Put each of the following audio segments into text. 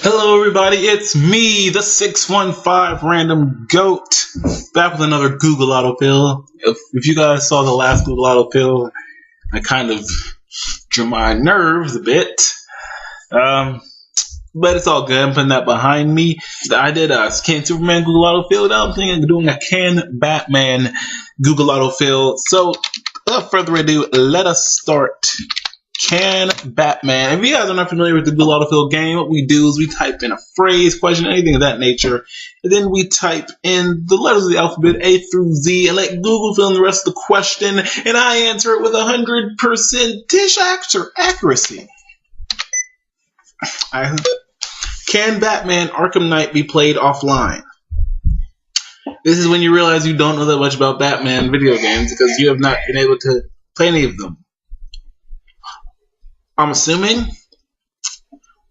Hello everybody, it's me, the 615 Random Goat, back with another Google Autofill. If you guys saw the last Google Autofill, I kind of drew my nerves a bit. But it's all good. I'm putting that behind me. I did a Can Superman Google Autofill. Now I'm thinking of doing a Can Batman Google Autofill. So, without further ado, let us start. Can Batman. If you guys are not familiar with the Google Autofill game, what we do is we type in a phrase, question, anything of that nature, and then we type in the letters of the alphabet A through Z and let Google fill in the rest of the question, and I answer it with 100% accuracy. Can Batman Arkham Knight be played offline? This is when you realize you don't know that much about Batman video games because you have not been able to play any of them. I'm assuming,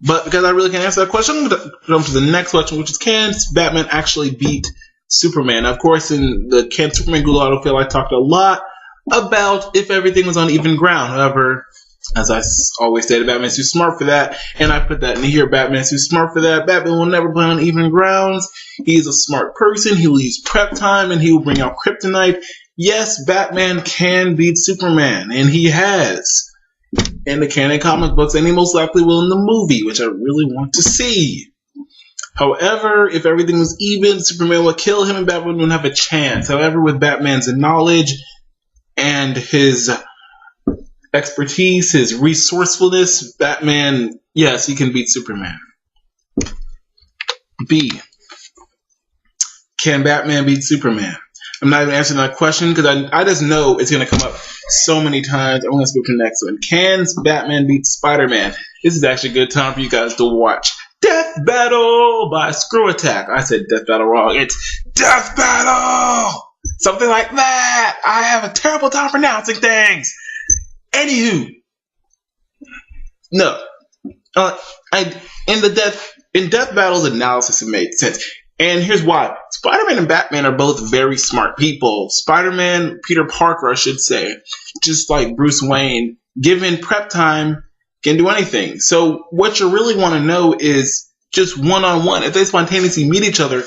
but because I really can't answer that question, I'm going to jump to the next question, which is, can Batman actually beat Superman? Now, of course, in the Can Superman Google Autofill, I talked a lot about if everything was on even ground. However, as I always say, Batman's too smart for that, and I put that in here. Batman's too smart for that. Batman will never play on even grounds. He's a smart person. He will use prep time, and he will bring out kryptonite. Yes, Batman can beat Superman, and he has. In the canon comic books, and he most likely will in the movie, which I really want to see. However, if everything was even, Superman would kill him and Batman wouldn't have a chance. However, with Batman's knowledge and his expertise, his resourcefulness, Batman, yes, he can beat Superman. B. Can Batman beat Superman? I'm not even answering that question because I just know it's going to come up so many times. I'm going to go to the next one. Can Batman beat Spider-Man? This is actually a good time for you guys to watch Death Battle by Screw Attack. I said Death Battle wrong. It's Death Battle! Something like that. I have a terrible time pronouncing things. Anywho. No. In Death Battle's analysis, it made sense. And here's why. Spider-Man and Batman are both very smart people. Spider-Man, Peter Parker, I should say, just like Bruce Wayne, given prep time, can do anything. So what you really want to know is just one-on-one. If they spontaneously meet each other,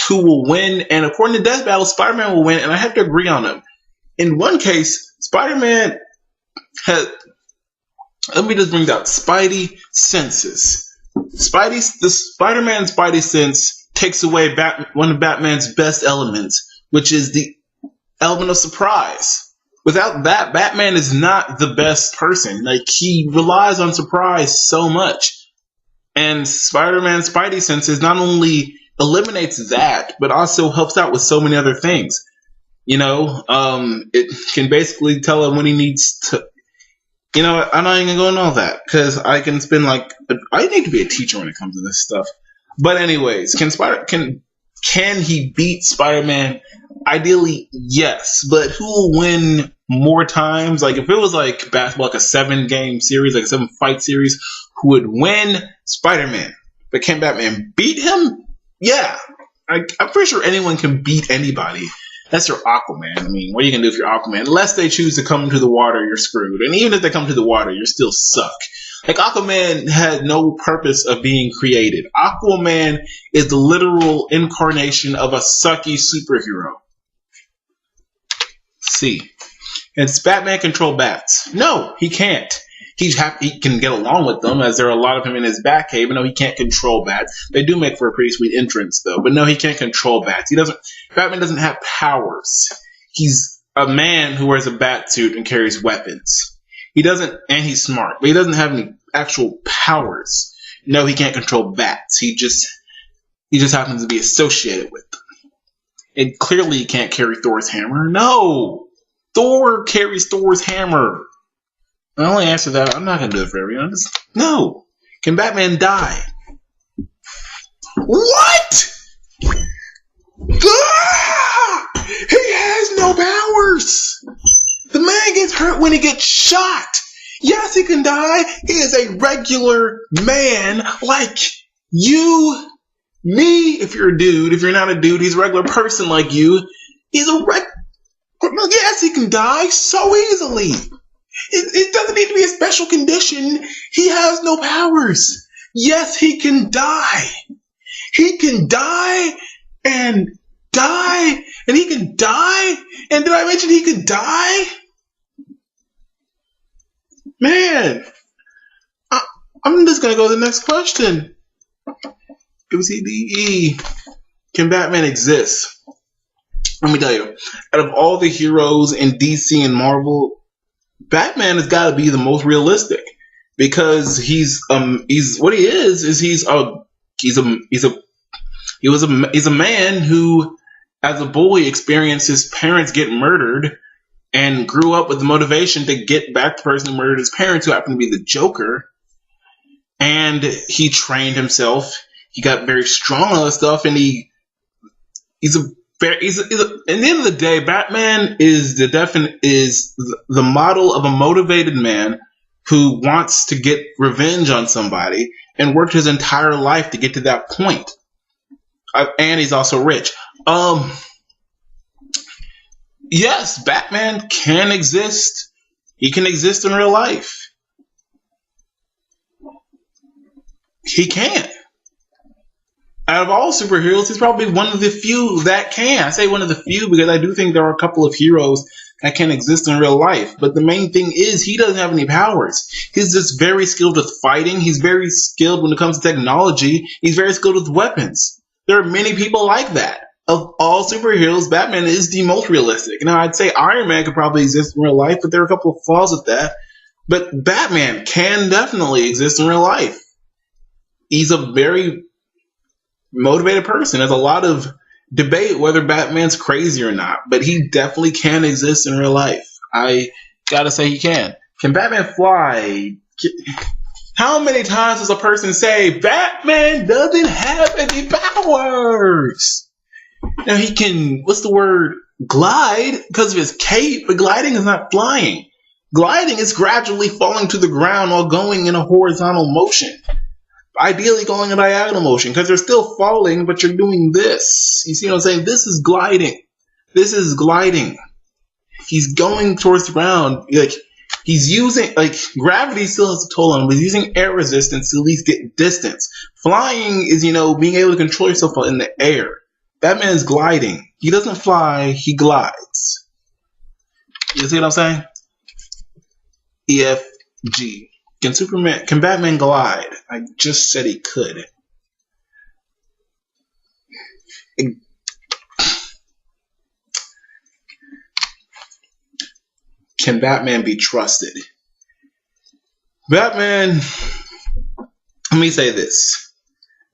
who will win? And according to Death Battle, Spider-Man will win, and I have to agree on him. In one case, Spider-Man has, let me just bring out Spidey senses. The Spider-Man's Spidey sense takes away one of Batman's best elements, which is the element of surprise. Without that, Batman is not the best person. Like, he relies on surprise so much. And Spider-Man's Spidey senses not only eliminates that, but also helps out with so many other things. You know, it can basically tell him when he needs to. You know what? I'm not even going to go into all that because I can spend I need to be a teacher when it comes to this stuff. But anyways, can he beat Spider-Man? Ideally, yes. But who will win more times? Like, if it was like basketball, like a 7-game series, like a 7-fight series, who would win? Spider-Man. But can Batman beat him? Yeah. I'm pretty sure anyone can beat anybody. That's your Aquaman. I mean, what are you going to do if you're Aquaman? Unless they choose to come to the water, you're screwed. And even if they come to the water, you're still suck. Like, Aquaman had no purpose of being created. Aquaman is the literal incarnation of a sucky superhero. C. Can Batman control bats? No, he can't. He can get along with them, as there are a lot of him in his Batcave, but no, he can't control bats. They do make for a pretty sweet entrance, though. But no, he can't control bats. Batman doesn't have powers. He's a man who wears a bat suit and carries weapons. And he's smart, but he doesn't have any actual powers. No, he can't control bats. He just happens to be associated with them. And clearly he can't carry Thor's hammer. No! Thor carries Thor's hammer. I only answer that. I'm not going to do it for everyone. No. Can Batman die? What? Ah! He has no powers. The man gets hurt when he gets shot. Yes, he can die. He is a regular man like you, me, if you're a dude. If you're not a dude, he's a regular person like you. Yes, he can die so easily. It doesn't need to be a special condition. He has no powers. Yes, he can die. He can die and die and he can die. And did I mention he could die? Man, I'm just gonna go to the next question. OCDE. Can Batman exist? Let me tell you, out of all the heroes in DC and Marvel, Batman has got to be the most realistic because he's what he is he's a man who, as a boy, experienced his parents get murdered and grew up with the motivation to get back the person who murdered his parents, who happened to be the Joker. And he trained himself. He got very strong on this stuff, and at the end of the day, Batman is the model of a motivated man who wants to get revenge on somebody and worked his entire life to get to that point. And he's also rich. Yes, Batman can exist. He can exist in real life. He can. Out of all superheroes, he's probably one of the few that can. I say one of the few because I do think there are a couple of heroes that can exist in real life. But the main thing is he doesn't have any powers. He's just very skilled with fighting. He's very skilled when it comes to technology. He's very skilled with weapons. There are many people like that. Of all superheroes, Batman is the most realistic. Now, I'd say Iron Man could probably exist in real life, but there are a couple of flaws with that. But Batman can definitely exist in real life. He's a very motivated person. There's a lot of debate whether Batman's crazy or not, but he definitely can exist in real life. I gotta say he can. Can Batman fly? How many times does a person say Batman doesn't have any powers? Now he can, glide because of his cape, but gliding is not flying. Gliding is gradually falling to the ground while going in a horizontal motion. Ideally going in a diagonal motion because they're still falling, but you're doing this. You see what I'm saying? This is gliding. This is gliding. He's going towards the ground. He's using, gravity still has a toll on him, but he's using air resistance to at least get distance. Flying is, being able to control yourself in the air. Batman is gliding. He doesn't fly, he glides. You see what I'm saying? EFG. Can Batman glide? I just said he could. Can Batman be trusted? Batman, let me say this.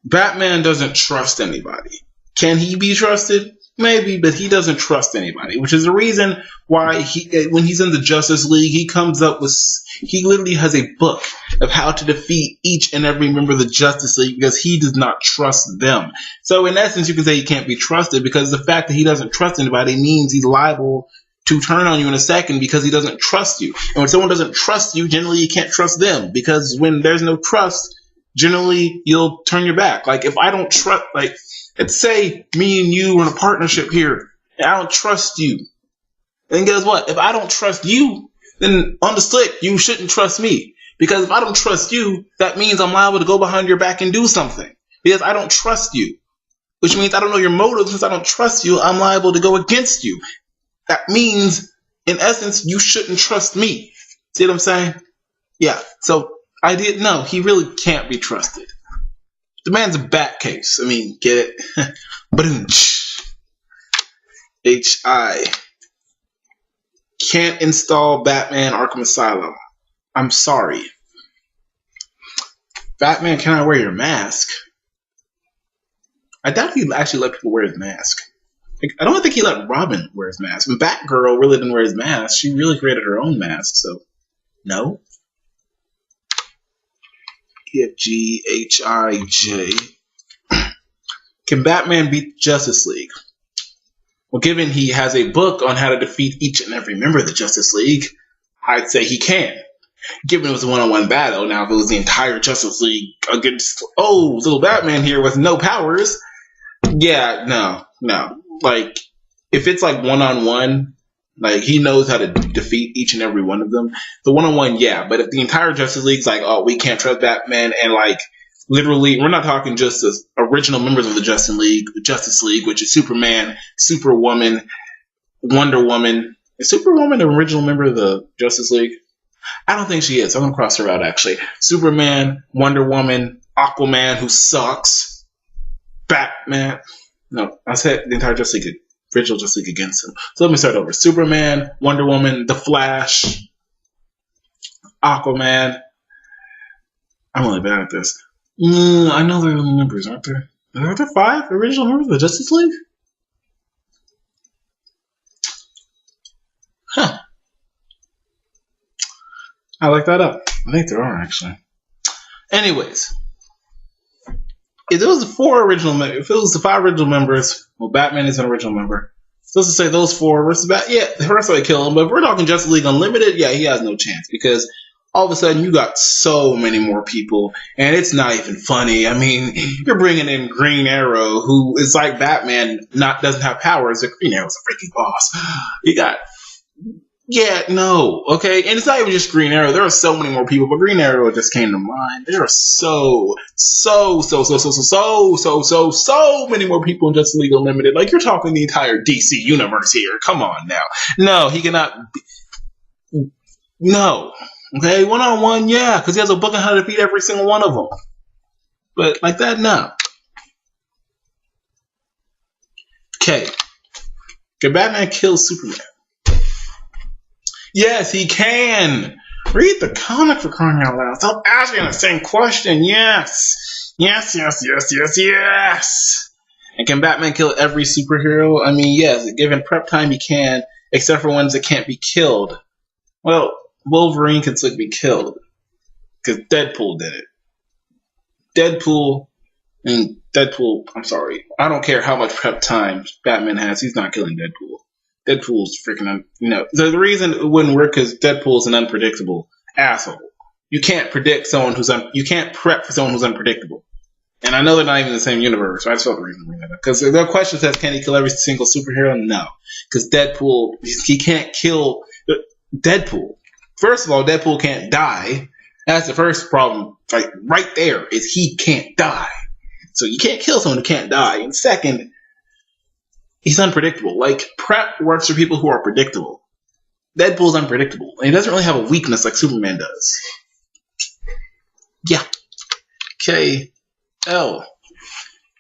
Batman doesn't trust anybody. Can he be trusted? Maybe, but he doesn't trust anybody, which is the reason why when he's in the Justice League, he literally has a book of how to defeat each and every member of the Justice League because he does not trust them. So in essence, you can say he can't be trusted because the fact that he doesn't trust anybody means he's liable to turn on you in a second because he doesn't trust you. And when someone doesn't trust you, generally you can't trust them because when there's no trust, generally you'll turn your back. If I don't trust, let's say me and you are in a partnership here, and I don't trust you. And guess what? If I don't trust you, then on the slick, you shouldn't trust me. Because if I don't trust you, that means I'm liable to go behind your back and do something. Because I don't trust you. Which means I don't know your motives. Since I don't trust you, I'm liable to go against you. That means, in essence, you shouldn't trust me. See what I'm saying? Yeah. So, he really can't be trusted. The man's a bat case. I mean, get it? HI. Can't install Batman Arkham Asylum. I'm sorry. Batman cannot wear your mask. I doubt he'd actually let people wear his mask. I don't think he let Robin wear his mask. And Batgirl really didn't wear his mask. She really created her own mask, so no. EFGHIJ. Can Batman beat Justice League? Well, given he has a book on how to defeat each and every member of the Justice League, I'd say he can. Given it was a one-on-one battle, now if it was the entire Justice League against, little Batman here with no powers, yeah, no. If it's one-on-one, he knows how to defeat each and every one of them. The one-on-one, yeah. But if the entire Justice League's we can't trust Batman, and Literally, we're not talking just the original members of the Justice League, which is Superman, Superwoman, Wonder Woman. Is Superwoman an original member of the Justice League? I don't think she is. I'm going to cross her out, actually. Superman, Wonder Woman, Aquaman, who sucks, Batman. No, I said the entire Justice League, original Justice League against him. So let me start over. Superman, Wonder Woman, The Flash, Aquaman. I'm really bad at this. I know there are members, aren't there? Are there 5 original members of the Justice League? Huh. I like that up. I think there are, actually. Anyways, if it was the 4 original members, if it was the 5 original members, well, Batman is an original member. So let's just say those 4 versus Batman. Yeah, the rest of it kill him. But if we're talking Justice League Unlimited, yeah, he has no chance because all of a sudden you got so many more people, and it's not even funny. I mean, you're bringing in Green Arrow, who is like Batman, doesn't have powers. The Green Arrow's a freaking boss. You got. Yeah, no, okay, and it's not even just Green Arrow. There are so many more people, but Green Arrow just came to mind. There are so many more people in Justice League Unlimited. Like, you're talking the entire DC universe here. Come on now. No, he cannot. No, okay, 1-on-1, yeah, because he has a book on how to defeat every single one of them. But like that, no. Okay, can Batman kill Superman? Yes, he can. Read the comic, for crying out loud. Stop asking the same question. Yes. Yes. And can Batman kill every superhero? I mean, yes. Given prep time, he can, except for ones that can't be killed. Well, Wolverine can still be killed because Deadpool did it. Deadpool, I'm sorry. I don't care how much prep time Batman has. He's not killing Deadpool. Deadpool's freaking, the reason it wouldn't work is Deadpool's an unpredictable asshole. You can't predict someone you can't prep for someone who's unpredictable. And I know they're not even in the same universe, so I just felt the reason to bring that up. Because the question says, can he kill every single superhero? No. Because Deadpool, he can't kill Deadpool. First of all, Deadpool can't die. That's the first problem, like, right there, is he can't die. So you can't kill someone who can't die. And second, he's unpredictable. Like, prep works for people who are predictable. Deadpool's unpredictable. And he doesn't really have a weakness like Superman does. Yeah. Okay. L.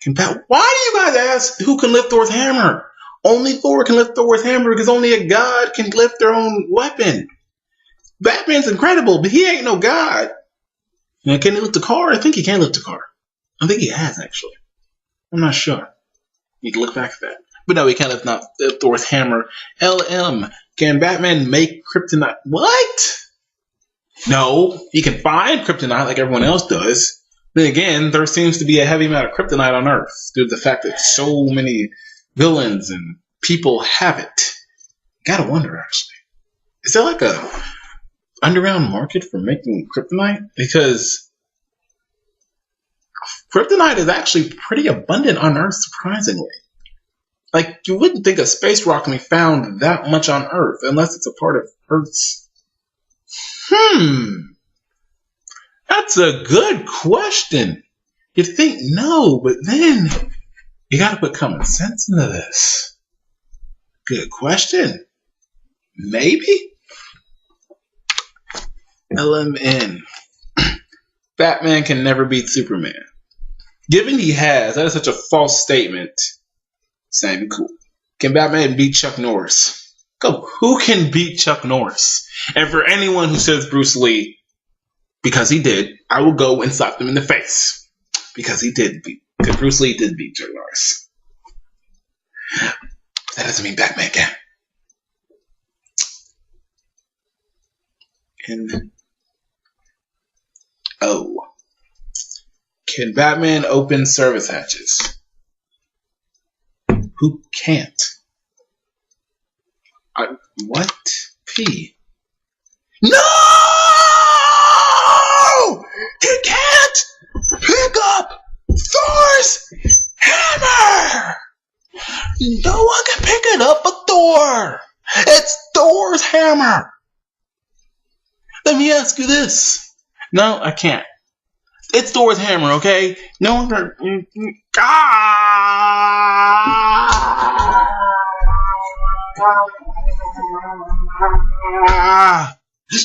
Why do you guys ask who can lift Thor's hammer? Only Thor can lift Thor's hammer because only a god can lift their own weapon. Batman's incredible, but he ain't no god. Now, can he lift a car? I think he can lift a car. I think he has, actually. I'm not sure. Need to look back at that. But no, he can't lift Thor's hammer. LM. Can Batman make kryptonite? What? No, he can find kryptonite like everyone else does. Then again, there seems to be a heavy amount of kryptonite on Earth due to the fact that so many villains and people have it. Gotta wonder, actually. Is there like a underground market for making kryptonite? Because kryptonite is actually pretty abundant on Earth, surprisingly. Like, you wouldn't think a space rock can be found that much on Earth unless it's a part of Earth's... That's a good question. You'd think no, but then you gotta put common sense into this. Good question. Maybe? LMN. Batman can never beat Superman. Given he has, that is such a false statement. It's not even cool. Can Batman beat Chuck Norris? Go. Who can beat Chuck Norris? And for anyone who says Bruce Lee, because he did, I will go and slap them in the face. Because Bruce Lee did beat Chuck Norris. That doesn't mean Batman can. Can Batman open service hatches? Who can't? What? P. No! He can't pick up Thor's hammer! No one can pick it up but Thor! It's Thor's hammer! Let me ask you this. No, I can't. It's Thor's hammer, okay? No one can.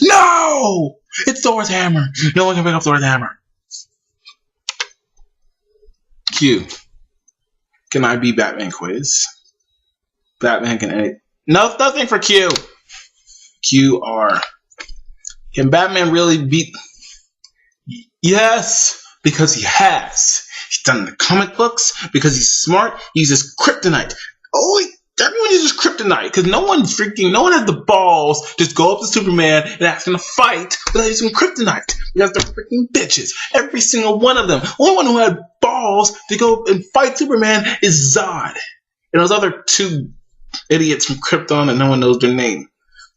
No! It's Thor's hammer. No one can pick up Thor's hammer. Q. Can I be Batman quiz? Batman can. No, nothing for Q. QR. Can Batman really beat? Yes, because he has. He's done the comic books. Because he's smart. He uses kryptonite. Oh, everyone uses kryptonite because no one has the balls to just go up to Superman and ask him to fight without using kryptonite. Because they're freaking bitches. Every single one of them. Only one who had balls to go and fight Superman is Zod. And those other two idiots from Krypton and no one knows their name.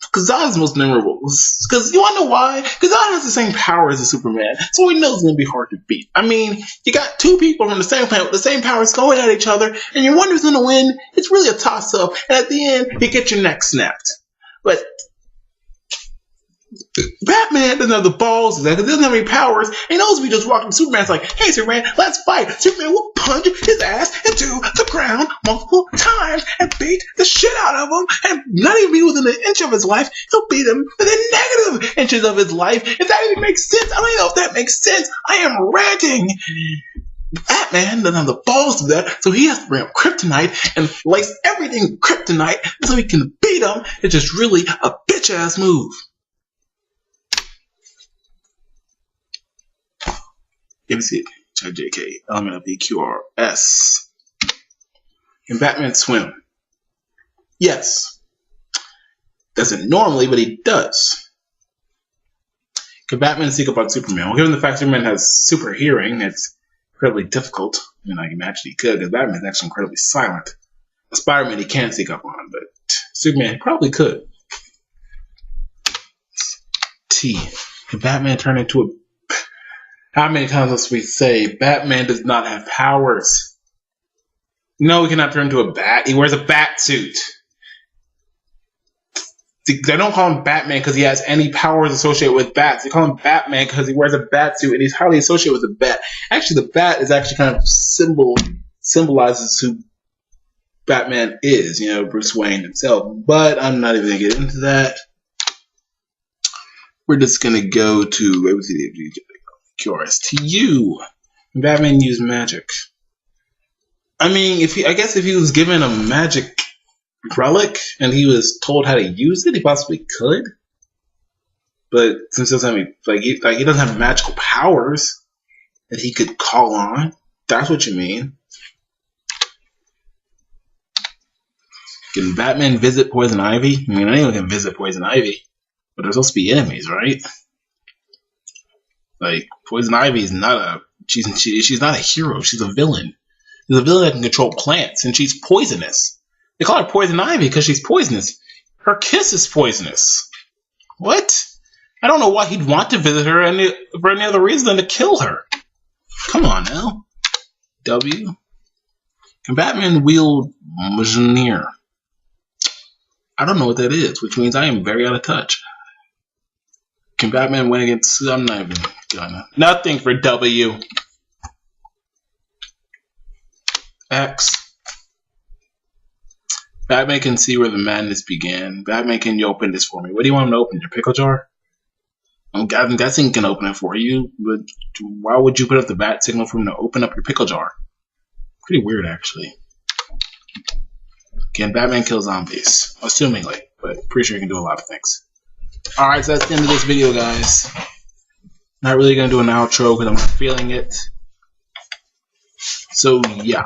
Because Zod's most memorable. Because you want to know why? Because Zod has the same powers as Superman. So we know it's going to be hard to beat. I mean, you got two people from the same planet with the same powers going at each other, and you wonder who's going to win. It's really a toss-up. And at the end, you get your neck snapped. But Batman doesn't have the balls because he doesn't have any powers. He knows if he just walked up to Superman's like, hey Superman, let's fight. Superman will punch his ass into the ground multiple times and beat the shit out of him. And not even be within an inch of his life, he'll beat him within negative inches of his life. If that even makes sense, I don't even know if that makes sense. I am ranting. Batman doesn't have the balls to do that, so he has to bring up kryptonite and lace everything kryptonite so he can beat him. It's just really a bitch-ass move. Let me see it. JK. Element of EQRS. Can Batman swim? Yes. Doesn't normally, but he does. Can Batman sneak up on Superman? Well, given the fact Superman has super hearing, it's incredibly difficult. I mean, I can imagine he could, because Batman's actually incredibly silent. Spider-Man he can sneak up on, but Superman probably could. T. Can Batman turn into a... How many times must we say Batman does not have powers? No, he cannot turn into a bat. He wears a bat suit. They don't call him Batman because he has any powers associated with bats. They call him Batman because he wears a bat suit and he's highly associated with a bat. Actually, the bat is actually kind of symbolizes who Batman is, you know, Bruce Wayne himself. But I'm not even going to get into that. We're just going to go to QRSTU. Batman used magic. I mean, I guess if he was given a magic relic and he was told how to use it, he possibly could. But since he doesn't have he doesn't have magical powers that he could call on, that's what you mean. Can Batman visit Poison Ivy? I mean, anyone can visit Poison Ivy, but they're supposed to be enemies, right? Like, Poison Ivy is not she's not a hero. She's a villain. She's a villain that can control plants, and she's poisonous. They call her Poison Ivy because she's poisonous. Her kiss is poisonous. What? I don't know why he'd want to visit her for any other reason than to kill her. Come on now. W. Can Batman wield Mjolnir? I don't know what that is, which means I am very out of touch. Can Batman win against... I'm not even gonna... Nothing for W. X. Batman can see where the madness began. Batman, can you open this for me? What do you want him to open? Your pickle jar? I'm guessing he can open it for you, but why would you put up the bat signal for him to open up your pickle jar? Pretty weird, actually. Can Batman kill zombies? Assumingly, but pretty sure he can do a lot of things. Alright, so that's the end of this video, guys. Not really going to do an outro because I'm feeling it. So, yeah.